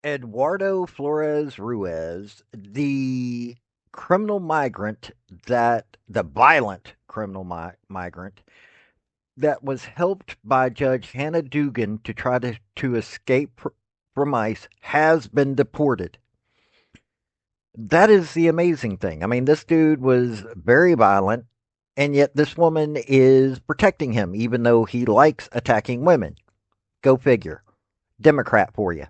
Eduardo Flores-Ruiz, the criminal migrant the violent criminal migrant that was helped by Judge Hannah Dugan to try to escape from ICE, has been deported. That is the amazing thing. I mean, this dude was very violent, and yet this woman is protecting him, even though he likes attacking women. Go figure. Democrat for you.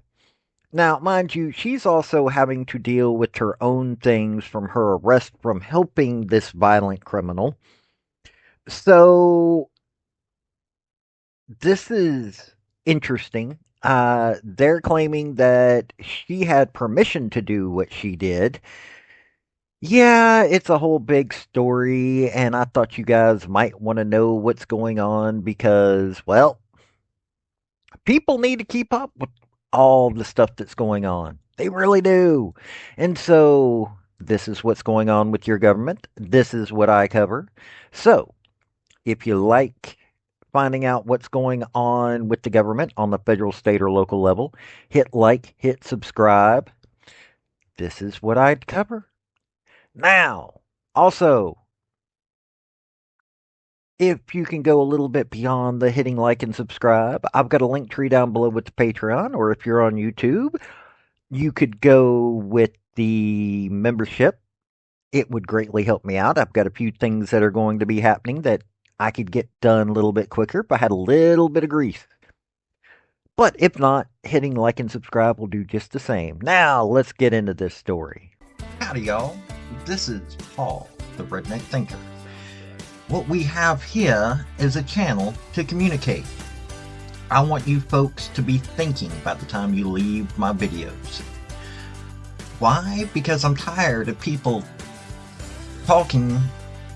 Now, mind you, she's also having to deal with her own things from her arrest from helping this violent criminal. So, this is interesting. They're claiming that she had permission to do what she did. Yeah, it's a whole big story, and I thought you guys might want to know what's going on because, well, people need to keep up with all the stuff that's going on. They really do. And so, this is what's going on with your government. This is what I cover. So, if you like finding out what's going on with the government on the federal, state, or local level, hit like, hit subscribe. This is what I'd cover. Now, also, if you can go a little bit beyond the hitting like and subscribe, I've got a link tree down below with the Patreon, or if you're on YouTube, you could go with the membership. It would greatly help me out. I've got a few things that are going to be happening that I could get done a little bit quicker if I had a little bit of grease. But if not, hitting like and subscribe will do just the same. Now, let's get into this story. Howdy, y'all. This is Paul, the Redneck Thinker. What we have here is a channel to communicate. I want you folks to be thinking by the time you leave my videos. Why? Because I'm tired of people talking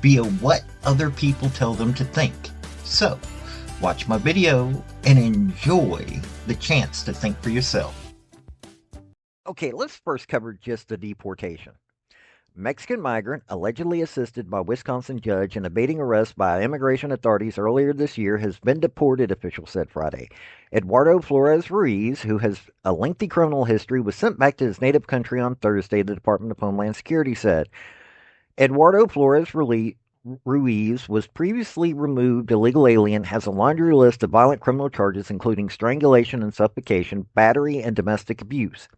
via what other people tell them to think. So, watch my video and enjoy the chance to think for yourself. Okay, let's first cover just the deportation. Mexican migrant allegedly assisted by Wisconsin judge in evading arrest by immigration authorities earlier this year has been deported, officials said Friday. Eduardo Flores-Ruiz, who has a lengthy criminal history, was sent back to his native country on Thursday, the Department of Homeland Security said. Eduardo Flores-Ruiz was previously removed illegal alien, has a laundry list of violent criminal charges including strangulation and suffocation, battery, and domestic abuse.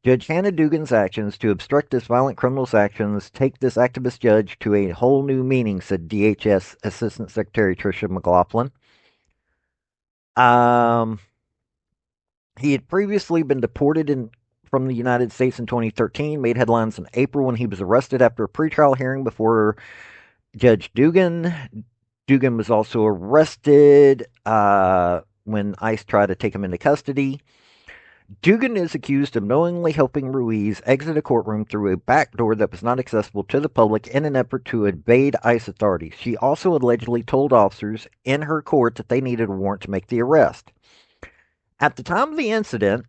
Judge Hannah Dugan's actions to obstruct this violent criminal's actions take this activist judge to a whole new meaning, said DHS Assistant Secretary Tricia McLaughlin. He had previously been deported from the United States in 2013, made headlines in April when he was arrested after a pretrial hearing before Judge Dugan. Dugan was also arrested when ICE tried to take him into custody. Dugan is accused of knowingly helping Ruiz exit a courtroom through a back door that was not accessible to the public in an effort to evade ICE authorities. She also allegedly told officers in her court that they needed a warrant to make the arrest. At the time of the incident,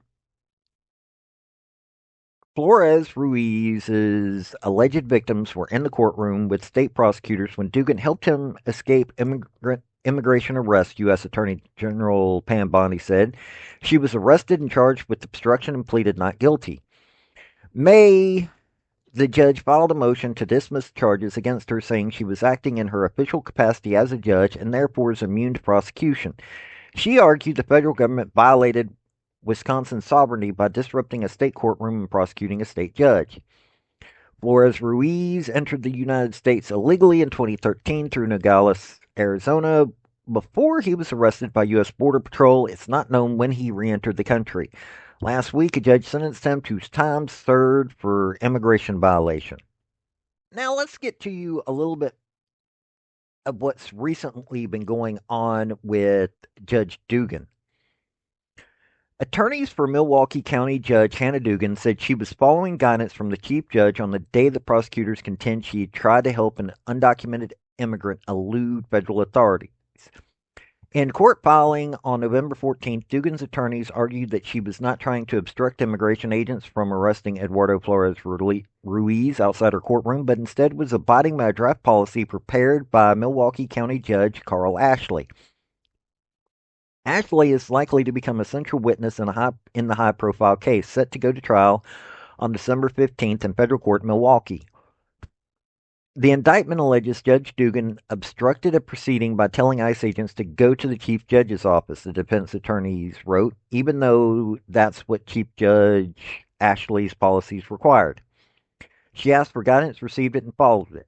Flores-Ruiz's alleged victims were in the courtroom with state prosecutors when Dugan helped him escape immigration arrest, U.S. Attorney General Pam Bondi said. She was arrested and charged with obstruction and pleaded not guilty. May, the judge filed a motion to dismiss charges against her, saying she was acting in her official capacity as a judge and therefore is immune to prosecution. She argued the federal government violated Wisconsin's sovereignty by disrupting a state courtroom and prosecuting a state judge. Flores-Ruiz entered the United States illegally in 2013 through Nogales, Arizona. Before he was arrested by U.S. Border Patrol, it's not known when he re-entered the country. Last week, a judge sentenced him to time served for immigration violation. Now, let's get to you a little bit of what's recently been going on with Judge Dugan. Attorneys for Milwaukee County Judge Hannah Dugan said she was following guidance from the chief judge on the day that prosecutors contend she tried to help an undocumented immigrant elude federal authorities. In court filing on November 14th, Dugan's attorneys argued that she was not trying to obstruct immigration agents from arresting Eduardo Flores-Ruiz outside her courtroom, but instead was abiding by a draft policy prepared by Milwaukee County Judge Carl Ashley. Ashley is likely to become a central witness in the high-profile case set to go to trial on December 15th in federal court in Milwaukee. The indictment alleges Judge Dugan obstructed a proceeding by telling ICE agents to go to the Chief Judge's office, the defense attorneys wrote, even though that's what Chief Judge Ashley's policies required. She asked for guidance, received it, and followed it.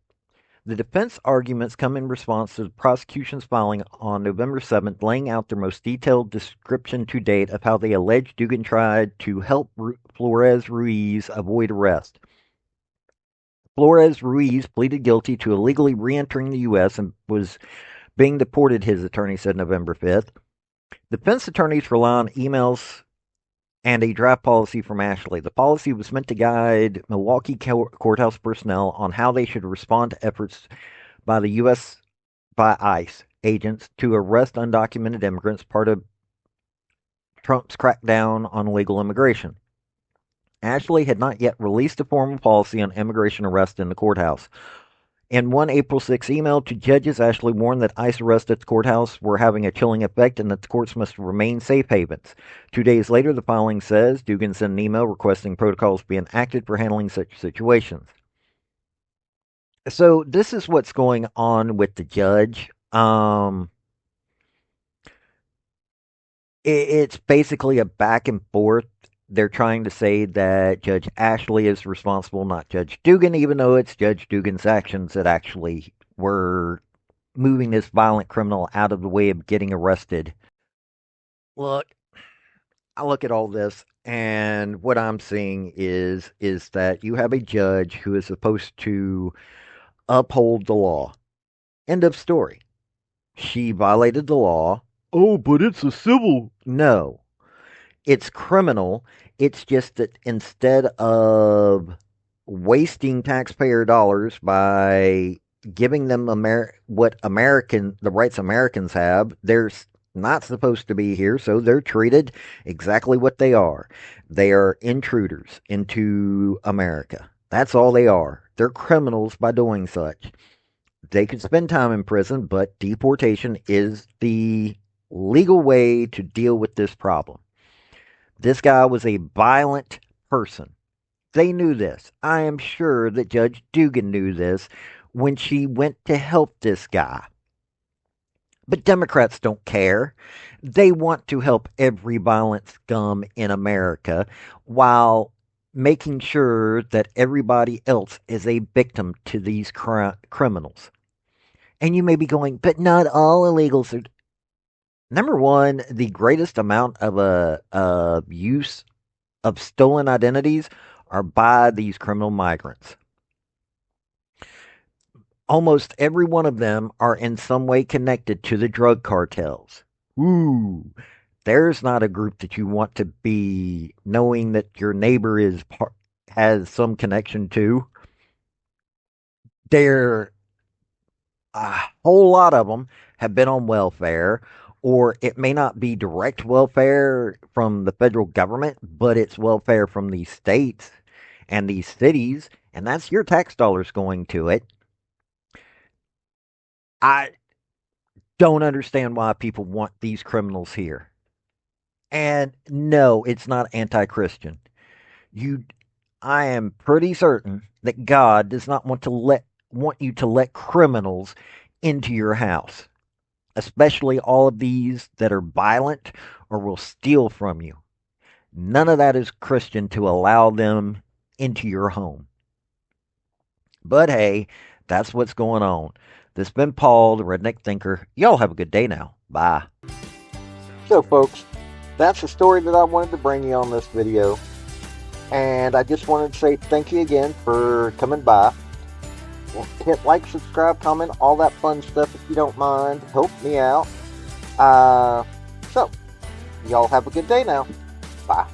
The defense arguments come in response to the prosecution's filing on November 7th, laying out their most detailed description to date of how they allege Dugan tried to help Flores-Ruiz avoid arrest. Flores-Ruiz pleaded guilty to illegally re-entering the U.S. and was being deported, his attorney said November 5th. Defense attorneys rely on emails and a draft policy from Ashley. The policy was meant to guide Milwaukee courthouse personnel on how they should respond to efforts by the U.S. by ICE agents to arrest undocumented immigrants, part of Trump's crackdown on illegal immigration. Ashley had not yet released a formal policy on immigration arrest in the courthouse. In one April 6 email to judges, Ashley warned that ICE arrests at the courthouse were having a chilling effect and that the courts must remain safe havens. 2 days later, the filing says Dugan sent an email requesting protocols be enacted for handling such situations. So this is what's going on with the judge. It's basically a back and forth. They're trying to say that Judge Ashley is responsible, not Judge Dugan, even though it's Judge Dugan's actions that actually were moving this violent criminal out of the way of getting arrested. Look, I look at all this, and what I'm seeing is that you have a judge who is supposed to uphold the law. End of story. She violated the law. Oh, but it's a civil. No, it's criminal. It's just that instead of wasting taxpayer dollars by giving them the rights Americans have, they're not supposed to be here, so they're treated exactly what they are. They are intruders into America. That's all they are. They're criminals by doing such. They could spend time in prison, but deportation is the legal way to deal with this problem. This guy was a violent person. They knew this. I am sure that Judge Dugan knew this when she went to help this guy. But Democrats don't care. They want to help every violent scum in America while making sure that everybody else is a victim to these criminals. And you may be going, but not all illegals are. Number one, the greatest amount of use of stolen identities are by these criminal migrants. Almost every one of them are in some way connected to the drug cartels. Ooh, there's not a group that you want to be knowing that your neighbor has some connection to. A whole lot of them have been on welfare, or it may not be direct welfare from the federal government, but it's welfare from these states and these cities, and that's your tax dollars going to it. I don't understand why people want these criminals here. And no, it's not anti-Christian. I am pretty certain that God does not want you to let criminals into your house, especially all of these that are violent or will steal from you. None of that is Christian to allow them into your home. But hey, that's what's going on. This has been Paul, the Redneck Thinker. Y'all have a good day now. Bye. So, folks, that's the story that I wanted to bring you on this video. And I just wanted to say thank you again for coming by. Hit like, subscribe, comment, all that fun stuff if you don't mind. Help me out. So, y'all have a good day now. Bye.